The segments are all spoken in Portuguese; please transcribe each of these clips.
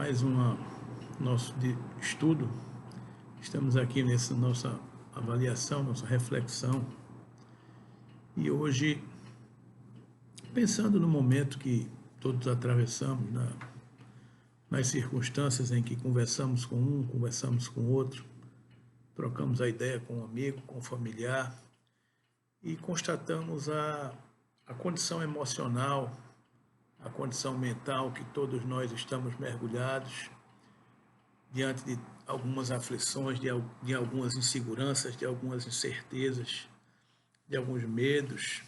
mais uma estudo. Estamos aqui nessa nossa avaliação, nossa reflexão. E hoje, pensando no momento que todos atravessamos, nas circunstâncias em que conversamos com um, conversamos com outro, trocamos a ideia com um amigo, com um familiar, e constatamos a condição emocional, a condição mental que todos nós estamos mergulhados diante de algumas aflições, de algumas inseguranças, de algumas incertezas, de alguns medos,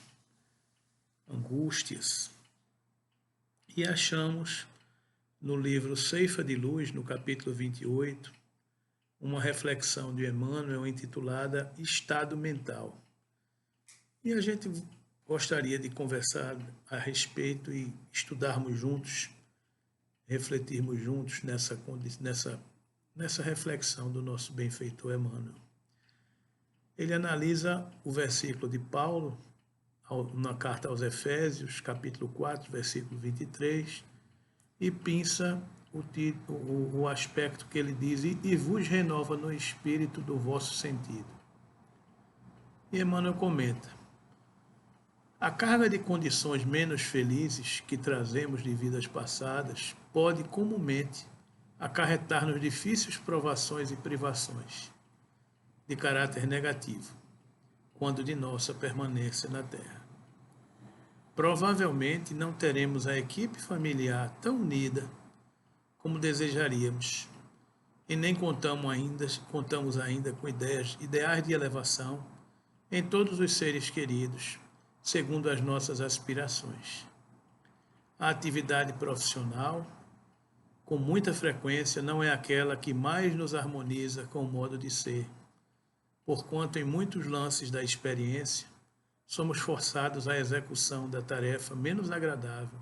angústias. E achamos no livro Ceifa de Luz, no capítulo 28, uma reflexão de Emmanuel intitulada Estado Mental. E a gente gostaria de conversar a respeito e estudarmos juntos, refletirmos juntos nessa reflexão do nosso benfeitor Emmanuel. Ele analisa o versículo de Paulo na carta aos Efésios, capítulo 4, versículo 23, e pinça o aspecto que ele diz: e vos renova no espírito do vosso sentido. E Emmanuel comenta: a carga de condições menos felizes que trazemos de vidas passadas pode comumente acarretar-nos difíceis provações e privações de caráter negativo, quando de nossa permanência na Terra. Provavelmente não teremos a equipe familiar tão unida como desejaríamos, e nem contamos ainda com ideais de elevação em todos os seres queridos, segundo as nossas aspirações. A atividade profissional, com muita frequência, não é aquela que mais nos harmoniza com o modo de ser, porquanto em muitos lances da experiência somos forçados à execução da tarefa menos agradável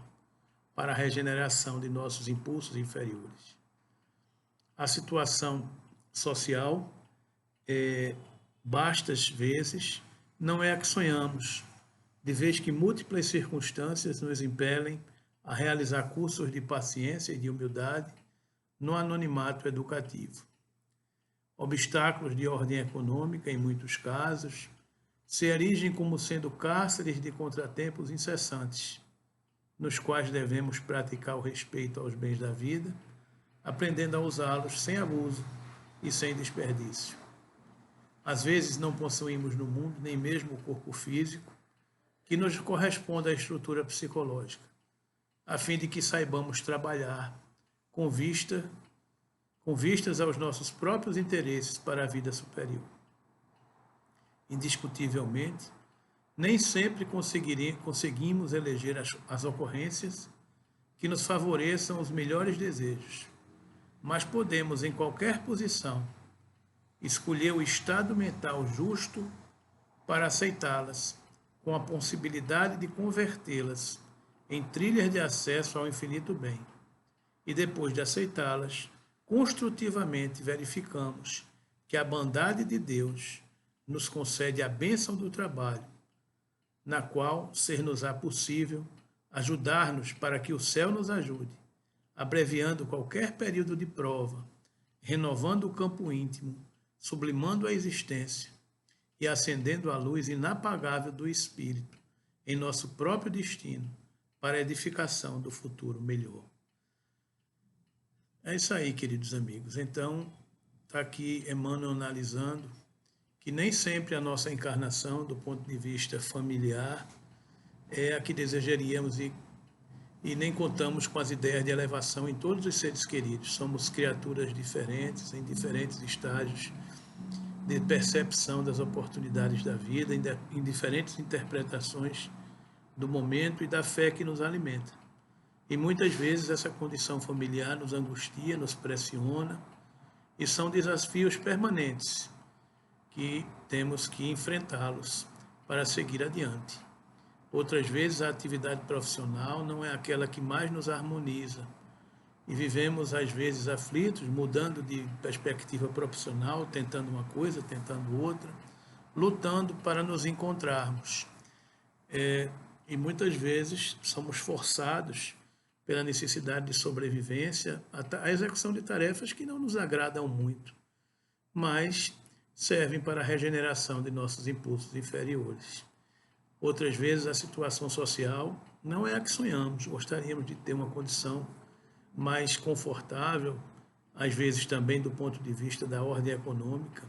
para a regeneração de nossos impulsos inferiores. A situação social, bastas vezes, não é a que sonhamos, de vez que múltiplas circunstâncias nos impelem a realizar cursos de paciência e de humildade no anonimato educativo. Obstáculos de ordem econômica, em muitos casos, se erigem como sendo cárceres de contratempos incessantes, nos quais devemos praticar o respeito aos bens da vida, aprendendo a usá-los sem abuso e sem desperdício. Às vezes não possuímos no mundo nem mesmo o corpo físico que nos corresponda à estrutura psicológica, a fim de que saibamos trabalhar com vistas aos nossos próprios interesses para a vida superior. Indiscutivelmente, nem sempre conseguimos eleger as ocorrências que nos favoreçam os melhores desejos, mas podemos, em qualquer posição, escolher o estado mental justo para aceitá-las, com a possibilidade de convertê-las em trilhas de acesso ao infinito bem. E depois de aceitá-las, construtivamente verificamos que a bondade de Deus nos concede a bênção do trabalho, na qual ser-nos-á possível ajudar-nos para que o céu nos ajude, abreviando qualquer período de prova, renovando o campo íntimo, sublimando a existência e acendendo a luz inapagável do Espírito em nosso próprio destino para a edificação do futuro melhor. É isso aí, queridos amigos. Então, está aqui Emmanuel analisando que nem sempre a nossa encarnação, do ponto de vista familiar, é a que desejaríamos e nem contamos com as ideias de elevação em todos os seres queridos. Somos criaturas diferentes, em diferentes estágios de percepção das oportunidades da vida, em diferentes interpretações do momento e da fé que nos alimenta. E muitas vezes essa condição familiar nos angustia, nos pressiona, e são desafios permanentes que temos que enfrentá-los para seguir adiante. Outras vezes a atividade profissional não é aquela que mais nos harmoniza, e vivemos às vezes aflitos, mudando de perspectiva profissional, tentando uma coisa, tentando outra, lutando para nos encontrarmos. E muitas vezes somos forçados pela necessidade de sobrevivência, a execução de tarefas que não nos agradam muito, mas servem para a regeneração de nossos impulsos inferiores. Outras vezes, a situação social não é a que sonhamos, gostaríamos de ter uma condição mais confortável, às vezes também do ponto de vista da ordem econômica,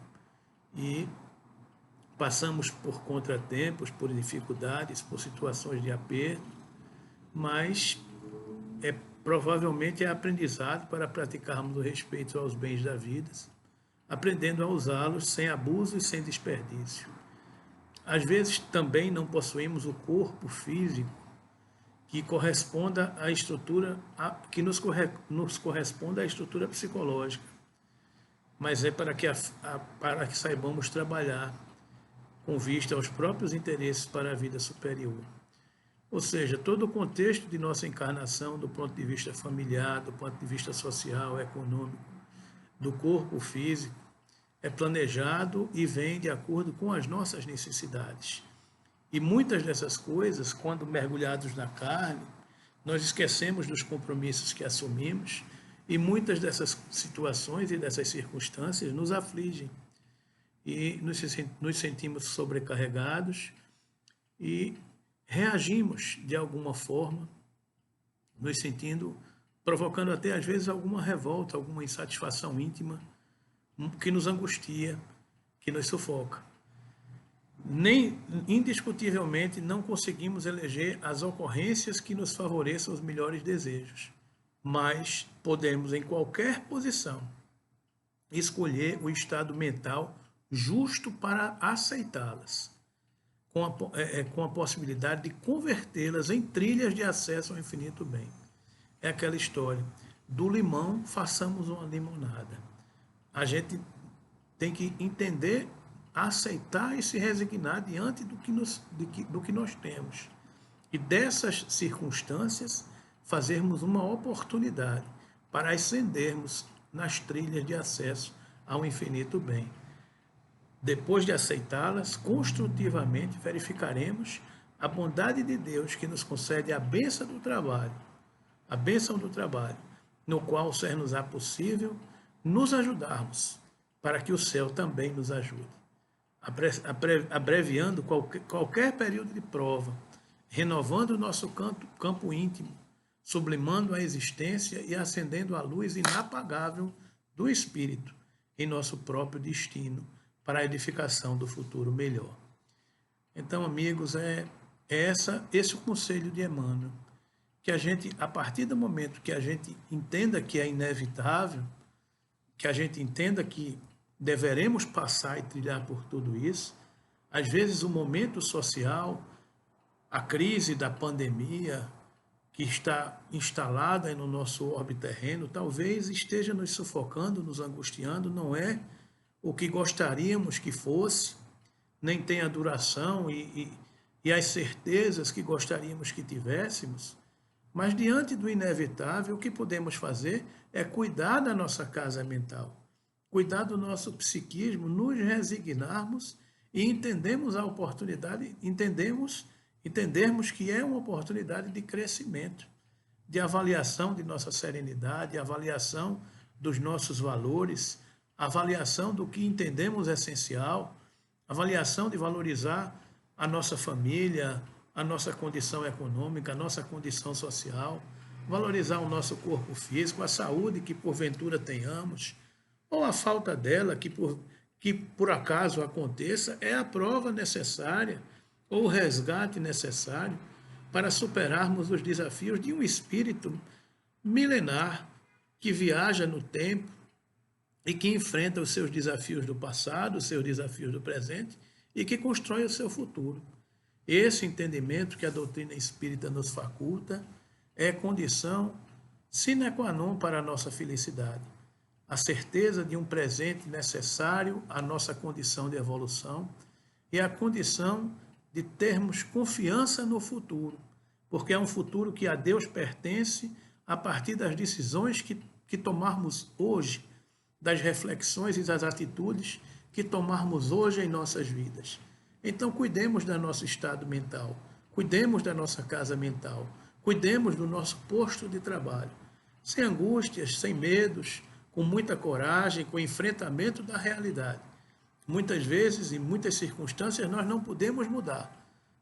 e passamos por contratempos, por dificuldades, por situações de aperto, mas provavelmente é aprendizado para praticarmos o respeito aos bens da vida, aprendendo a usá-los sem abuso e sem desperdício. Às vezes também não possuímos o corpo físico que corresponda à estrutura, que nos corresponda à estrutura psicológica, mas é para que saibamos trabalhar com vista aos próprios interesses para a vida superior. Ou seja, todo o contexto de nossa encarnação, do ponto de vista familiar, do ponto de vista social, econômico, do corpo físico, é planejado e vem de acordo com as nossas necessidades. E muitas dessas coisas, quando mergulhados na carne, nós esquecemos dos compromissos que assumimos, e muitas dessas situações e dessas circunstâncias nos afligem. E nos sentimos sobrecarregados e reagimos de alguma forma, nos sentindo, provocando até às vezes alguma revolta, alguma insatisfação íntima, que nos angustia, que nos sufoca. Nem, indiscutivelmente, não conseguimos eleger as ocorrências que nos favoreçam os melhores desejos, mas podemos, em qualquer posição, escolher o estado mental justo para aceitá-las, com a possibilidade de convertê-las em trilhas de acesso ao infinito bem. É aquela história, do limão façamos uma limonada. A gente tem que entender, aceitar e se resignar diante do que nós temos. E dessas circunstâncias, fazermos uma oportunidade para ascendermos nas trilhas de acesso ao infinito bem. Depois de aceitá-las, construtivamente verificaremos a bondade de Deus que nos concede a bênção do trabalho, no qual ser-nos-á possível nos ajudarmos, para que o céu também nos ajude, abreviando qualquer período de prova, renovando o nosso campo íntimo, sublimando a existência e acendendo a luz inapagável do Espírito em nosso próprio destino, para a edificação do futuro melhor. Então, amigos, esse o conselho de Emmanuel, que a gente, a partir do momento que a gente entenda que é inevitável, que a gente entenda que deveremos passar e trilhar por tudo isso, às vezes o momento social, a crise da pandemia que está instalada no nosso orbe terreno, talvez esteja nos sufocando, nos angustiando, não é o que gostaríamos que fosse, nem tem a duração e as certezas que gostaríamos que tivéssemos, mas diante do inevitável, o que podemos fazer é cuidar da nossa casa mental, cuidar do nosso psiquismo, nos resignarmos e entendermos a oportunidade, entendermos que é uma oportunidade de crescimento, de avaliação de nossa serenidade, avaliação dos nossos valores, avaliação do que entendemos essencial, avaliação de valorizar a nossa família, a nossa condição econômica, a nossa condição social, valorizar o nosso corpo físico, a saúde que porventura tenhamos, ou a falta dela que por acaso aconteça, é a prova necessária ou o resgate necessário para superarmos os desafios de um espírito milenar que viaja no tempo e que enfrenta os seus desafios do passado, os seus desafios do presente e que constrói o seu futuro. Esse entendimento que a doutrina espírita nos faculta é condição sine qua non para a nossa felicidade. A certeza de um presente necessário à nossa condição de evolução e a condição de termos confiança no futuro, porque é um futuro que a Deus pertence a partir das decisões que tomarmos hoje, das reflexões e das atitudes que tomarmos hoje em nossas vidas. Então, cuidemos do nosso estado mental, cuidemos da nossa casa mental, Cuidemos do nosso posto de trabalho, sem angústias, sem medos, com muita coragem, com enfrentamento da realidade. Muitas vezes, em muitas circunstâncias, nós não podemos mudar,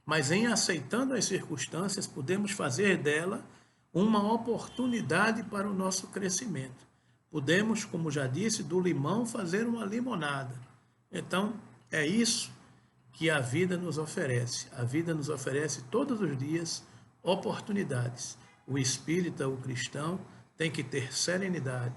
mas em aceitando as circunstâncias, podemos fazer dela uma oportunidade para o nosso crescimento. Podemos, como já disse, do limão fazer uma limonada. Então, é isso que a vida nos oferece. A vida nos oferece todos os dias oportunidades. O espírita, o cristão, tem que ter serenidade,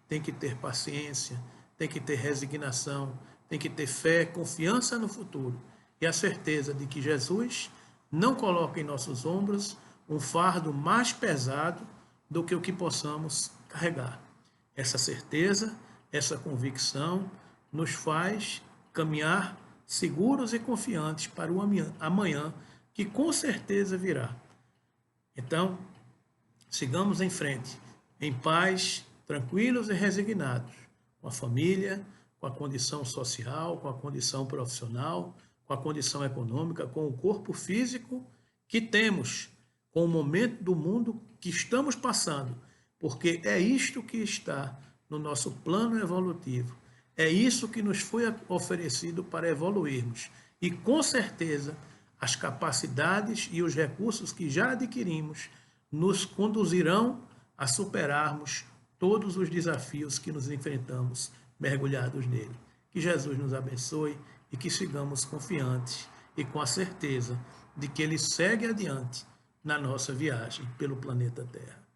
tem que ter paciência, tem que ter resignação, tem que ter fé, confiança no futuro e a certeza de que Jesus não coloca em nossos ombros um fardo mais pesado do que o que possamos carregar. Essa certeza, essa convicção nos faz caminhar seguros e confiantes para o amanhã, que com certeza virá. Então, sigamos em frente, em paz, tranquilos e resignados, com a família, com a condição social, com a condição profissional, com a condição econômica, com o corpo físico que temos, com o momento do mundo que estamos passando, porque é isto que está no nosso plano evolutivo. É isso que nos foi oferecido para evoluirmos. E, com certeza, as capacidades e os recursos que já adquirimos nos conduzirão a superarmos todos os desafios que nos enfrentamos mergulhados nele. Que Jesus nos abençoe e que sigamos confiantes e com a certeza de que ele segue adiante na nossa viagem pelo planeta Terra.